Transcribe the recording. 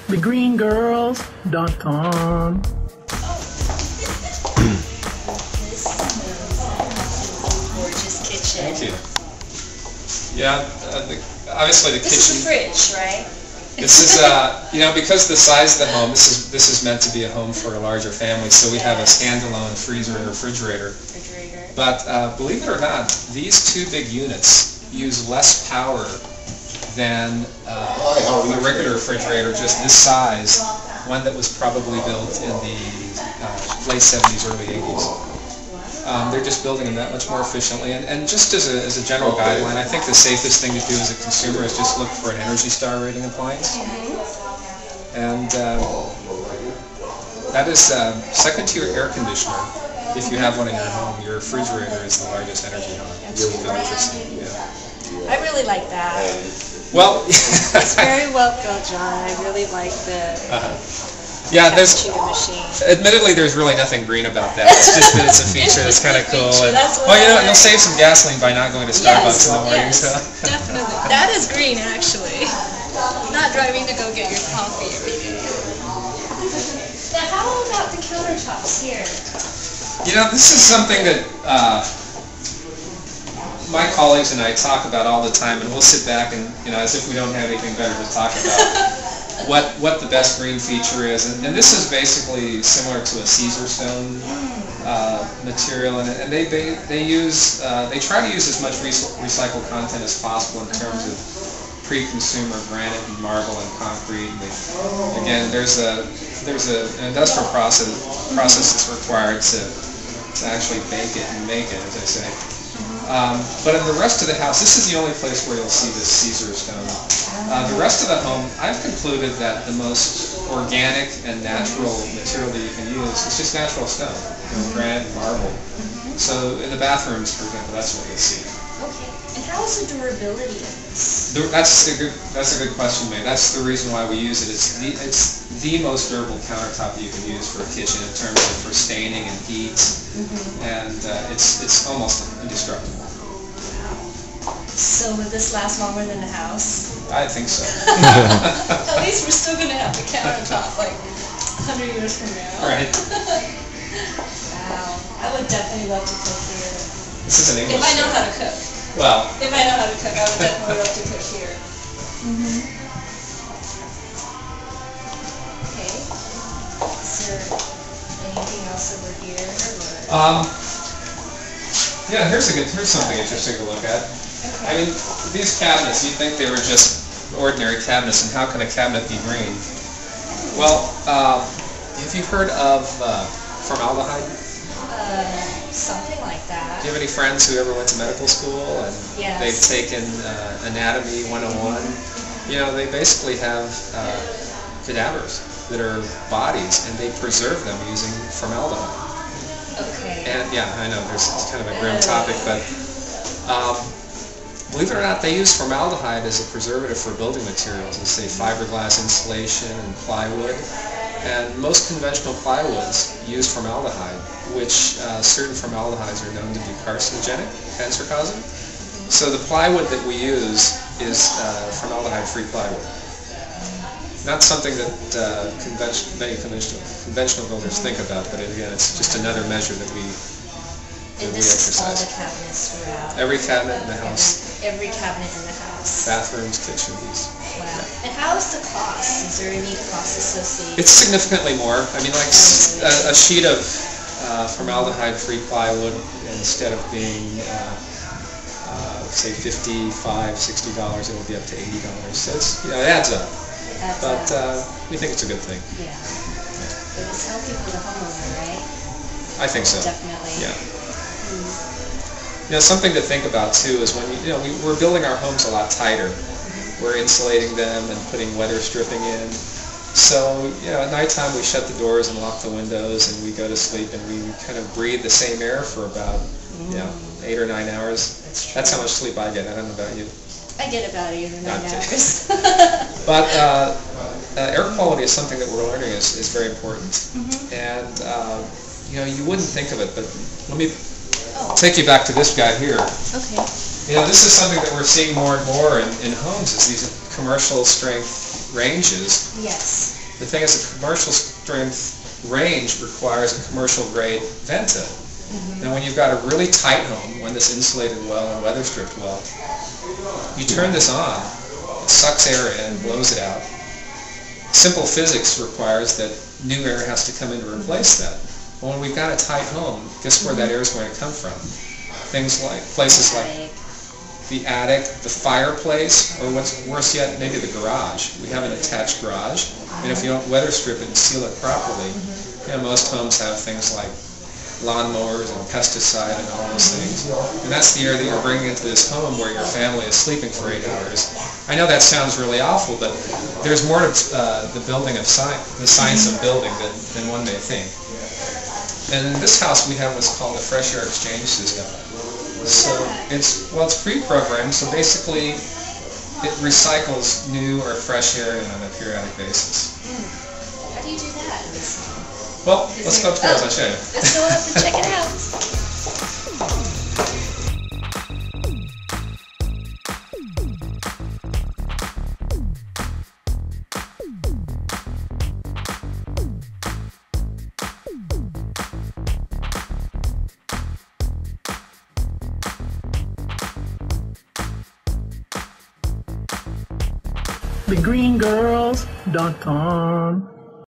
thegreengirls.com. Gorgeous kitchen. Thank you. Yeah, obviously the This kitchen. is a fridge, right? This is, because the size of the home, this is meant to be a home for a larger family, so we have a standalone freezer and refrigerator. But believe it or not, these two big units use less power than the regular refrigerator, just this size, one that was probably built in the late 70s, early 80s. They're just building them that much more efficiently. And just as a general guideline, I think the safest thing to do as a consumer is just look for an Energy Star rating appliance. And that is second to your air conditioner. If you have one in your home, your refrigerator is the largest energy hog. I really like that. Well, it's very well built, John. I really like the yeah, there's cappuccino machine. admittedly there's really nothing green about that. It's just that it's a feature that's kind of cool. And, well, you'll save some gasoline by not going to Starbucks in the morning. Yes, So. definitely. That is green, actually. Not driving to go get your coffee every day. Now, how about the countertops here? This is something that my colleagues and I talk about all the time, and we'll sit back and, as if we don't have anything better to talk about, what the best green feature is. And this is basically similar to a Caesar stone material, and they try to use as much recycled content as possible in terms of pre-consumer granite and marble and concrete. And again, there's an industrial process that's required to actually bake it and make it, as I say. But in the rest of the house, this is the only place where you'll see this Caesar stone. The rest of the home, I've concluded that the most organic and natural material that you can use is just natural stone, granite and marble. So in the bathrooms, for example, that's what you'll see. Okay. And how is the durability of this? That's a good question, mate. That's the reason why we use it. It's the most durable countertop you can use for a kitchen in terms of for staining and heat, and it's almost indestructible. So would this last longer than the house? I think so. At least we're still going to have the countertop like 100 years from now. Right. Wow. I would definitely love to cook here. This is an English. If I know how to cook. Well. If I know how to cook, I would definitely love to cook here. Okay. Is there anything else over here? Yeah, here's something interesting to look at. Okay. I mean, these cabinets, you'd think they were just ordinary cabinets, and how can a cabinet be green? Well, have you heard of formaldehyde? Something like that. Do you have any friends who ever went to medical school and they've taken Anatomy 101? They basically have cadavers that are bodies, and they preserve them using formaldehyde. Okay. And yeah, I know it's kind of a grim topic, but believe it or not, they use formaldehyde as a preservative for building materials, let's say fiberglass insulation and plywood. And most conventional plywoods use formaldehyde, which certain formaldehydes are known to be carcinogenic, cancer-causing. So the plywood that we use is formaldehyde-free plywood. Not something that many conventional builders think about, but again, it's just another measure that we And this is all exercise. the cabinets throughout. Every cabinet in the house. Every cabinet in the house. Bathrooms, kitchens. Wow. And how is the cost? Is there any cost associated? It's significantly more. I mean, like a sheet of formaldehyde-free plywood, instead of being, say, $55, $60, it'll be up to $80. So it adds up. But we think it's a good thing. Yeah. But it's healthy for the homeowner, right? I think so. Definitely. Yeah. Something to think about too is when we're building our homes a lot tighter. We're insulating them and putting weather stripping in. So at nighttime we shut the doors and lock the windows, and we go to sleep, and we kind of breathe the same air for about 8 or 9 hours. That's how much sleep I get. I don't know about you. I get about 8 or 9 hours. But air quality is something that we're learning is very important. And you wouldn't think of it, but let me take you back to this guy here. Okay. This is something that we're seeing more and more in homes, is these commercial strength ranges. Yes. The thing is, a commercial strength range requires a commercial grade vented. Now when you've got a really tight home, one that's insulated well and weather stripped well, you turn this on, it sucks air in and blows it out. Simple physics requires that new air has to come in to replace that. But when we've got a tight home, guess where that air is going to come from? Things like, places like the attic, the fireplace, or what's worse yet, maybe the garage. We have an attached garage, and if you don't weather strip it and seal it properly, most homes have things like lawnmowers and pesticide and all those things. And that's the air that you're bringing into this home where your family is sleeping for 8 hours. I know that sounds really awful, but there's more to the building of the science of building than one may think. And in this house we have what's called a fresh air exchange system. So it's pre-programmed, so basically it recycles new or fresh air in on a periodic basis. How do you do that? Well, let's go upstairs, I'll show you. Let's go up and check it out. TheGreenGirls.com